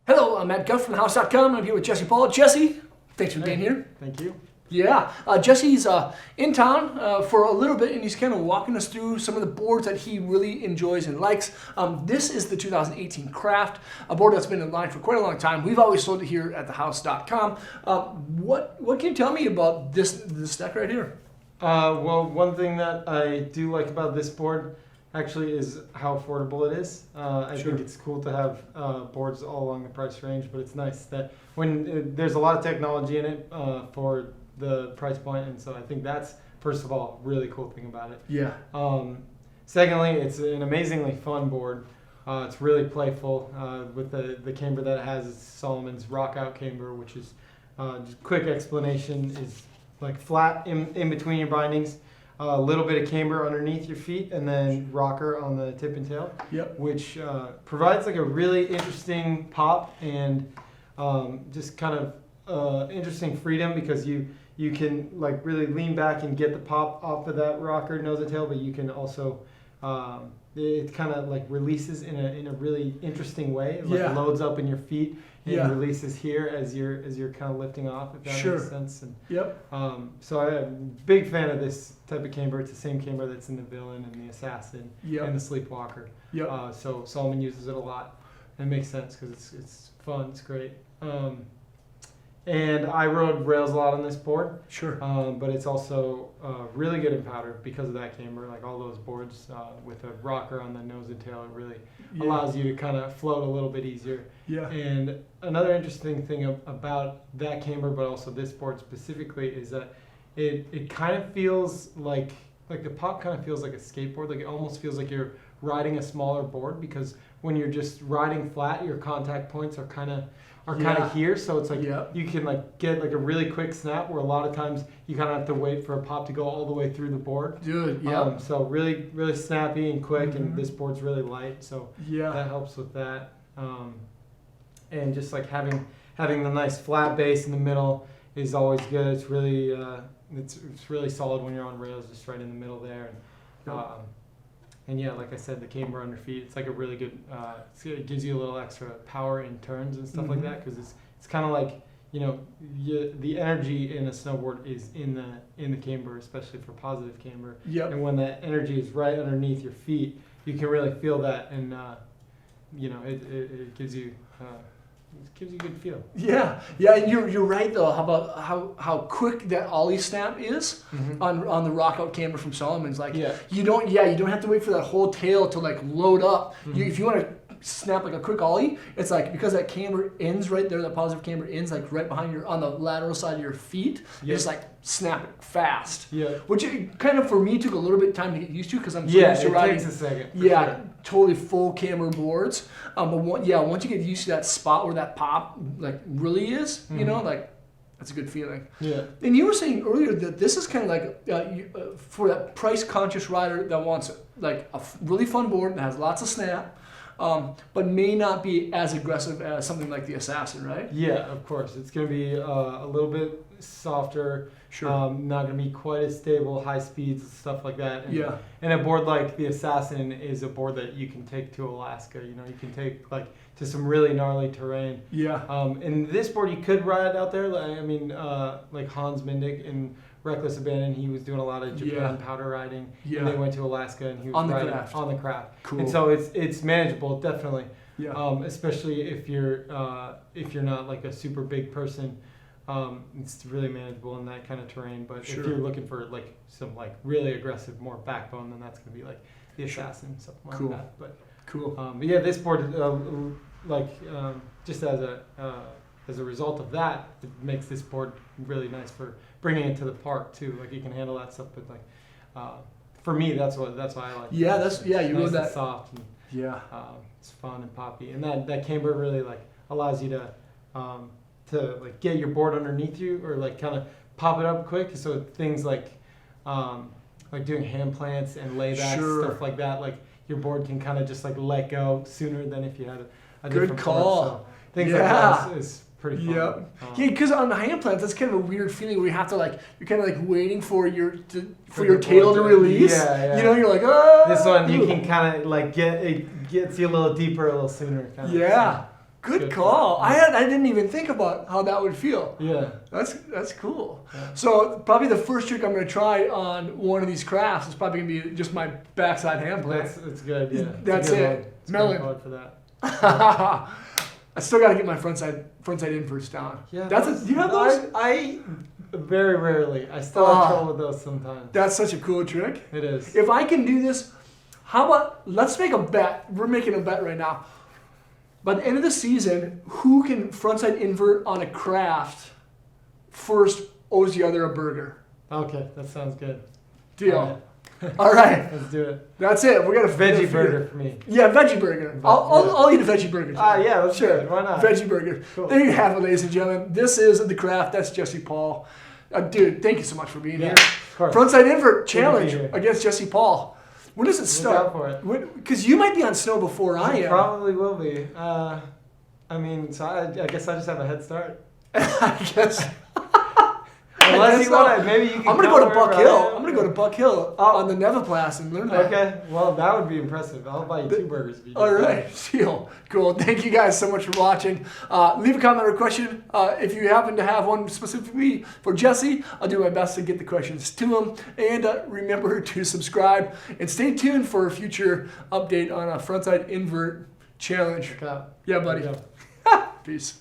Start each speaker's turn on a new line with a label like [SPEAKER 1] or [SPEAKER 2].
[SPEAKER 1] Hello, I'm Matt Guff from thehouse.com. I'm here with Jesse Paul. Jesse, thanks for being here.
[SPEAKER 2] Thank you.
[SPEAKER 1] Yeah, Jesse's in town for a little bit, and he's kind of walking us through some of the boards that he really enjoys and likes. This is the 2018 Craft, a board that's been in line for quite a long time. We've always sold it here at thehouse.com. What can you tell me about this deck right here?
[SPEAKER 2] Well, one thing that I do like about this board actually is how affordable it is. I think it's cool to have boards all along the price range, but it's nice that when there's a lot of technology in it for the price point, and so I think that's, first of all, really cool thing about it.
[SPEAKER 1] Yeah.
[SPEAKER 2] Secondly, it's an amazingly fun board. It's really playful with the camber that it has. It's Salomon's rock out camber, which is just quick explanation is like flat in between your bindings, a little bit of camber underneath your feet, and then rocker on the tip and tail.
[SPEAKER 1] Yep.
[SPEAKER 2] Which provides like a really interesting pop and just kind of interesting freedom, because you can like really lean back and get the pop off of that rocker nose and tail, but you can also it kind of like releases in a really interesting way. It like loads up in your feet and releases here as you're kind of lifting off, if that makes sense. And so I'm a big fan of this type of camber. It's the same camber that's in the Villain and the Assassin and the Sleepwalker. So Salomon uses it a lot. It makes sense because it's fun. It's great. And I rode rails a lot on this board. But it's also really good in powder because of that camber. Like all those boards with a rocker on the nose and tail, it really allows you to kind of float a little bit easier. And another interesting thing about that camber, but also this board specifically, is that it kind of feels like the pop kind of feels like a skateboard. Like it almost feels like you're riding a smaller board, because when you're just riding flat, your contact points are kind of here, so it's like you can like get like a really quick snap, where a lot of times you kind of have to wait for a pop to go all the way through the board. So really snappy and quick, and this board's really light, so that helps with that. And just like having the nice flat base in the middle is always good. It's really it's really solid when you're on rails, just right in the middle there. And like I said, the camber under feet, it's like a really good, it gives you a little extra power in turns and stuff like that, because it's kind of like, the energy in a snowboard is in the camber, especially for positive camber. And when that energy is right underneath your feet, you can really feel that, and it gives you a good feel. And you're right though. How about
[SPEAKER 1] how quick that ollie snap is on the rock out camber from Salomon's. Like you don't have to wait for that whole tail to like load up. If you want to snap like a quick ollie, it's like, because that camber ends right there, that positive camber ends like right behind on the lateral side of your feet. You just like snap it fast. Which it kind of, for me, took a little bit of time to get used to, because I'm so used to riding.
[SPEAKER 2] It takes a second.
[SPEAKER 1] Totally full camber boards. But once you get used to that spot where that pop like really is, like that's a good feeling. And you were saying earlier that this is kind of like for that price conscious rider that wants like a really fun board that has lots of snap, but may not be as aggressive as something like the Assassin, right? Yeah,
[SPEAKER 2] of course. It's going to be a little bit softer. Not going to be quite as stable, high speeds and stuff like that. And a board like the Assassin is a board that you can take to Alaska. You can take like to some really gnarly terrain. And this board you could ride out there. I mean, like Hans Mindick in Reckless Abandon, he was doing a lot of Japan powder riding. And they went to Alaska, and he was riding on the Craft.
[SPEAKER 1] Cool.
[SPEAKER 2] And so it's manageable, definitely. Especially if you're not like a super big person. It's really manageable in that kind of terrain. But if you're looking for like some like really aggressive, more backbone, then that's going to be like the Assassin, something like that. But but this board, just as a result of that, it makes this board really nice for bringing it to the park too. Like you can handle that stuff, but like for me, that's why I like.
[SPEAKER 1] You rode that
[SPEAKER 2] soft. And, it's fun and poppy, and that camber really like allows you to like get your board underneath you, or like kind of pop it up quick. So things like doing hand plants and laybacks, stuff like that. Like your board can kind of just like let go sooner than if you had a different
[SPEAKER 1] call.
[SPEAKER 2] Board. So things like that is pretty fun.
[SPEAKER 1] Yeah, because on the hand plants, that's kind of a weird feeling where you have to like, you're kind of like waiting for your tail to release.
[SPEAKER 2] Yeah.
[SPEAKER 1] You're like, oh.
[SPEAKER 2] This one you can kind of like get gets you a little deeper, a little sooner. Kind of.
[SPEAKER 1] Yeah. Good call. I didn't even think about how that would feel.
[SPEAKER 2] Yeah.
[SPEAKER 1] That's cool. Yeah. So probably the first trick I'm going to try on one of these crafts is probably going to be just my backside hand plant.
[SPEAKER 2] That's a good idea.
[SPEAKER 1] That's it.
[SPEAKER 2] Melon. For that.
[SPEAKER 1] I still got to get my frontside inverts down.
[SPEAKER 2] Yeah.
[SPEAKER 1] Do you have those?
[SPEAKER 2] I very rarely. I still have trouble with those sometimes.
[SPEAKER 1] That's such a cool trick.
[SPEAKER 2] It is.
[SPEAKER 1] If I can do this, how about let's make a bet. We're making a bet right now. By the end of the season, who can frontside invert on a craft first owes the other a burger.
[SPEAKER 2] Okay, that sounds good.
[SPEAKER 1] Deal. All right.
[SPEAKER 2] Let's do it.
[SPEAKER 1] That's it. We got a
[SPEAKER 2] veggie burger for me.
[SPEAKER 1] Yeah, veggie burger. I'll eat a veggie burger.
[SPEAKER 2] Yeah, that's
[SPEAKER 1] sure.
[SPEAKER 2] Good. Why not?
[SPEAKER 1] Veggie burger. Cool. There you have it, ladies and gentlemen. This is The Craft. That's Jesse Paul. Dude, thank you so much for being here.
[SPEAKER 2] Of course.
[SPEAKER 1] Frontside invert challenge against Jesse Paul. When does it start?
[SPEAKER 2] Look out for it.
[SPEAKER 1] Because you might be on snow before I am.
[SPEAKER 2] Probably will be. I mean, so I guess I just have a head start.
[SPEAKER 1] I guess.
[SPEAKER 2] Unless you want to, maybe you can.
[SPEAKER 1] I'm gonna go to Buck Hill. I'm gonna go to Buck Hill on the Nevaplast and learn that.
[SPEAKER 2] Okay, well that would be impressive. I'll buy you 2 burgers. If you
[SPEAKER 1] all right, deal. Cool. Thank you guys so much for watching. Leave a comment or question if you happen to have one specifically for Jesse. I'll do my best to get the questions to him. And remember to subscribe and stay tuned for a future update on a frontside invert challenge.
[SPEAKER 2] Check out.
[SPEAKER 1] Yeah, buddy. Peace.